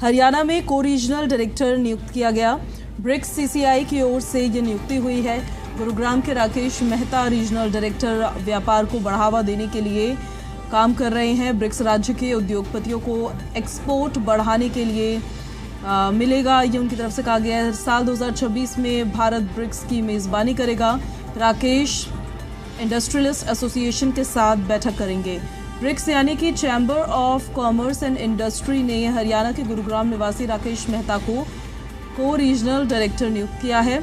हरियाणा में को regional director नियुक्त किया गया। ब्रिक्स सीसीआई की ओर से ये नियुक्ति हुई है। गुरुग्राम के राकेश मेहता रीजनल डायरेक्टर व्यापार को बढ़ावा देने के लिए काम कर रहे हैं। ब्रिक्स राज्य के उद्योगपतियों को एक्सपोर्ट बढ़ाने के लिए मिलेगा, ये उनकी तरफ से कहा गया है। साल 2026 में भारत ब्रिक्स की मेज़बानी करेगा। राकेश इंडस्ट्रियलिस्ट एसोसिएशन के साथ बैठक करेंगे। ब्रिक्स यानी कि chamber of commerce and industry ने हरियाणा के गुरुग्राम निवासी राकेश मेहता को रीजनल डायरेक्टर नियुक्त किया है।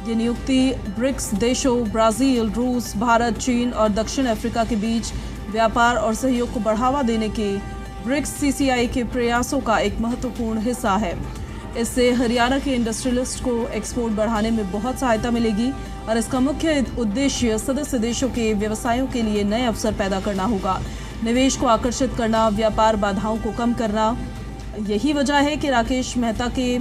ये नियुक्ति ब्रिक्स देशों ब्राज़ील, रूस, भारत, चीन और दक्षिण अफ्रीका के बीच व्यापार और सहयोग को बढ़ावा देने के ब्रिक्स सीसीआई के प्रयासों का एक महत्वपूर्ण हिस्सा है। इससे हरियाणा के इंडस्ट्रियलिस्ट को एक्सपोर्ट बढ़ाने में बहुत सहायता मिलेगी और इसका मुख्य उद्देश्य सदस्य देशों के व्यवसायों के लिए नए अवसर पैदा करना होगा, निवेश को आकर्षित करना, व्यापार बाधाओं को कम करना। यही वजह है कि राकेश मेहता के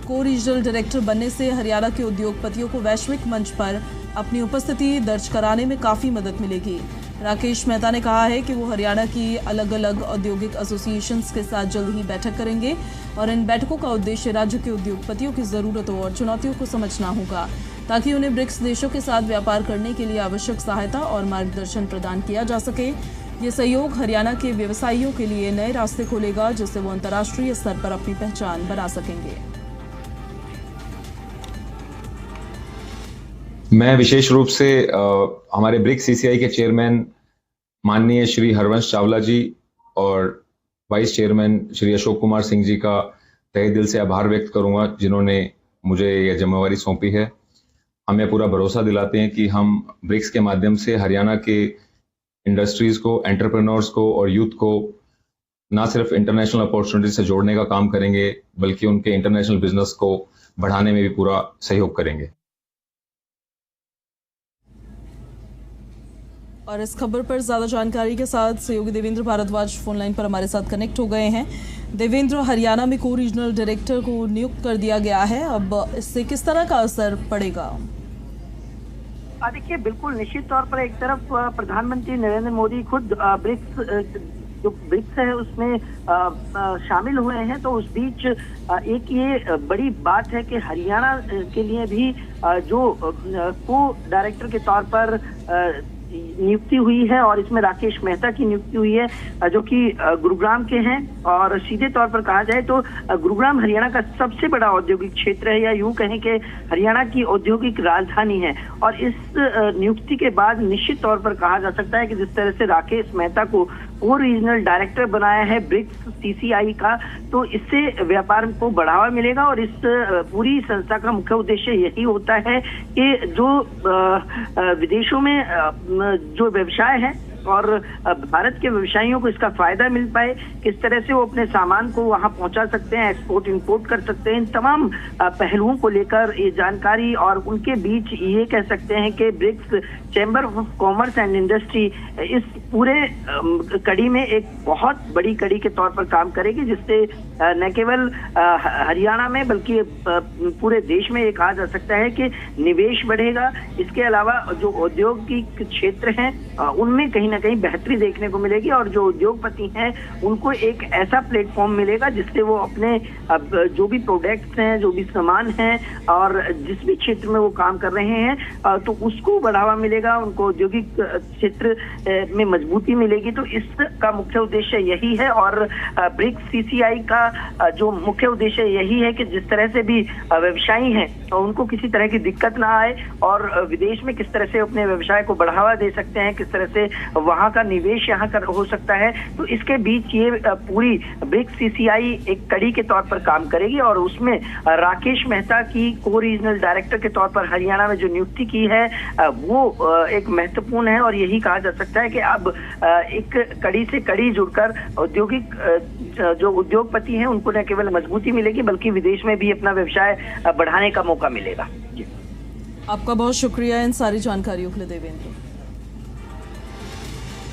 को रीजनल डायरेक्टर बनने से हरियाणा के उद्योगपतियों को वैश्विक मंच पर अपनी उपस्थिति दर्ज कराने में काफ़ी मदद मिलेगी। राकेश मेहता ने कहा है कि वो हरियाणा की अलग अलग औद्योगिक एसोसिएशंस के साथ जल्द ही बैठक करेंगे और इन बैठकों का उद्देश्य राज्य के उद्योगपतियों की ज़रूरतों और चुनौतियों को समझना होगा, ताकि उन्हें ब्रिक्स देशों के साथ व्यापार करने के लिए आवश्यक सहायता और मार्गदर्शन प्रदान किया जा सके। ये सहयोग हरियाणा के व्यवसायियों के लिए नए रास्ते खोलेगा, जिससे वो अंतर्राष्ट्रीय स्तर पर अपनी पहचान बना सकेंगे। मैं विशेष रूप से हमारे ब्रिक्स सीसीआई के चेयरमैन माननीय श्री हरवंश चावला जी और वाइस चेयरमैन श्री अशोक कुमार सिंह जी का तहे दिल से आभार व्यक्त करूंगा, जिन्होंने मुझे यह जिम्मेवारी सौंपी है। हमें पूरा भरोसा दिलाते हैं कि हम ब्रिक्स के माध्यम से हरियाणा के इंडस्ट्रीज को, एंटरप्रेन्योर्स को और यूथ को ना सिर्फ इंटरनेशनल अपॉर्चुनिटी से जोड़ने का काम करेंगे, बल्कि उनके इंटरनेशनल बिजनेस को बढ़ाने में भी पूरा सहयोग करेंगे। और इस खबर पर ज्यादा जानकारी के साथ सहयोगी देवेंद्र भारद्वाज फोन लाइन पर हमारे साथ कनेक्ट हो गए हैं। देवेंद्र, हरियाणा में को रीजनल डायरेक्टर को नियुक्त कर दिया गया है, अब इससे किस तरह का असर पड़ेगा? देखिए, बिल्कुल निश्चित तौर पर एक तरफ प्रधानमंत्री नरेंद्र मोदी खुद ब्रिक्स है उसमें शामिल हुए हैं, तो उस बीच एक ये बड़ी बात है कि हरियाणा के लिए भी जो को डायरेक्टर के तौर पर नियुक्ति हुई है और इसमें राकेश मेहता की नियुक्ति हुई है, जो कि गुरुग्राम के हैं। और सीधे तौर पर कहा जाए तो गुरुग्राम हरियाणा का सबसे बड़ा औद्योगिक क्षेत्र है, या यूं कहें कि हरियाणा की औद्योगिक राजधानी है। और इस नियुक्ति के बाद निश्चित तौर पर कहा जा सकता है कि जिस तरह से राकेश मेहता को रीजनल डायरेक्टर बनाया है ब्रिक्स सीसीआई का, तो इससे व्यापार को बढ़ावा मिलेगा। और इस पूरी संस्था का मुख्य उद्देश्य यही होता है कि जो विदेशों में जो व्यवसाय है और भारत के व्यवसायियों को इसका फायदा मिल पाए, किस तरह से वो अपने सामान को वहां पहुंचा सकते हैं, एक्सपोर्ट इंपोर्ट कर सकते हैं, इन तमाम पहलुओं को लेकर ये जानकारी। और उनके बीच ये कह सकते हैं कि BRICS chamber of commerce and industry इस पूरे कड़ी में एक बहुत बड़ी कड़ी के तौर पर काम करेगी, जिससे न केवल हरियाणा में बल्कि पूरे देश में ये कहा जा सकता है कि निवेश बढ़ेगा। इसके अलावा जो औद्योगिक क्षेत्र हैं उनमें कहीं ना कहीं बेहतरी देखने को मिलेगी और जो उद्योगपति हैं उनको एक ऐसा प्लेटफॉर्म मिलेगा जिससे वो अपने जो भी प्रोडक्ट्स हैं, जो भी सामान हैं और जिस भी क्षेत्र में वो काम कर रहे हैं तो उसको बढ़ावा मिलेगा, उनको औद्योगिक क्षेत्र में मजबूती मिलेगी। तो इसका मुख्य उद्देश्य यही है और ब्रिक्स सीसीआई का जो मुख्य उद्देश्य यही है कि जिस तरह से भी व्यवसायी हैं तो उनको किसी तरह की दिक्कत ना आए और विदेश में किस तरह से अपने व्यवसाय को बढ़ावा दे सकते हैं, किस तरह से वहां का निवेश यहाँ कर हो सकता है। तो इसके बीच ये पूरी ब्रिक्स सीसीआई एक कड़ी के तौर पर काम करेगी और उसमें राकेश मेहता की को रीजनल डायरेक्टर के तौर पर हरियाणा में जो नियुक्ति की है वो एक महत्वपूर्ण है। और यही कहा जा सकता है कि अब एक कड़ी से कड़ी जुड़कर औद्योगिक जो उद्योगपति हैं उनको न केवल मजबूती मिलेगी बल्कि विदेश में भी अपना व्यवसाय बढ़ाने का मौका मिलेगा। आपका बहुत शुक्रिया इन सारी जानकारियों के लिए देवेंद्र।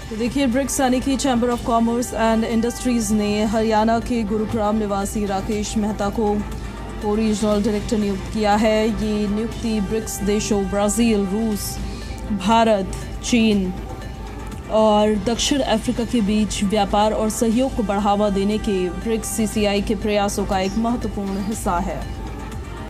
तो देखिए, ब्रिक्स यानी कि chamber of commerce and industries ने हरियाणा के गुरुग्राम निवासी राकेश मेहता को रीजनल डायरेक्टर नियुक्त किया है। ये नियुक्ति ब्रिक्स देशों ब्राज़ील, रूस, भारत, चीन और दक्षिण अफ्रीका के बीच व्यापार और सहयोग को बढ़ावा देने के ब्रिक्स सीसीआई के प्रयासों का एक महत्वपूर्ण हिस्सा है।